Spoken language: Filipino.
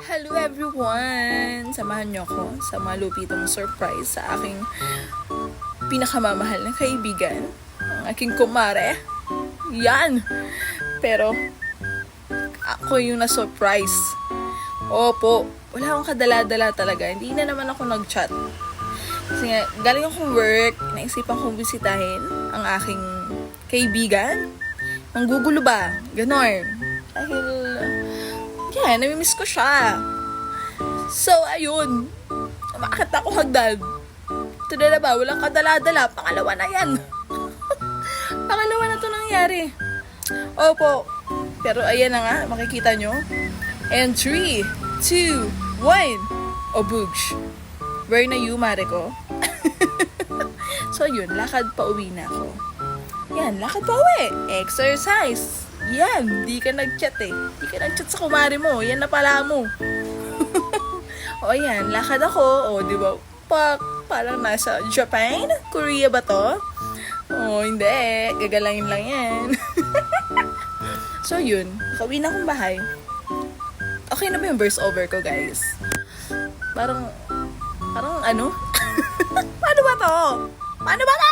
Hello everyone! Samahan niyo ako sa malupitong surprise sa aking pinakamamahal na kaibigan, ang aking kumare. Yan! Pero, ako yung na-surprise. Opo, wala akong kadala-dala talaga. Hindi na naman ako nag-chat. Kasi nga, galing akong work, naisipan kong bisitahin ang aking kaibigan. Manggugulo ba? Ganon. Dahil, yan, namimiss ko siya. So, ayun. Umakit ako hagdan. Ito na ba? Walang kadala-dala. Pangalawa na yan. Pangalawa na to nangyari. Opo. Pero ayan na nga, makikita nyo. And 3, 2, 1. Obugsh. Where na you, mare ko? So, yun. Lakad pa uwi na ako. Yan, lakad pa uwi. Exercise. Yan, di ka nag-chat eh. Di ka nag-chat sa kumari mo. Yan na pala mo. O yan, lakad ako. O, di ba? Parang nasa Japan? Korea ba to? O, hindi. Gagalangin lang yan. So, yun. Nakauwi na akong bahay. Okay na ba yung verse over ko, guys? Parang ano? Paano ba to? Paano ba to?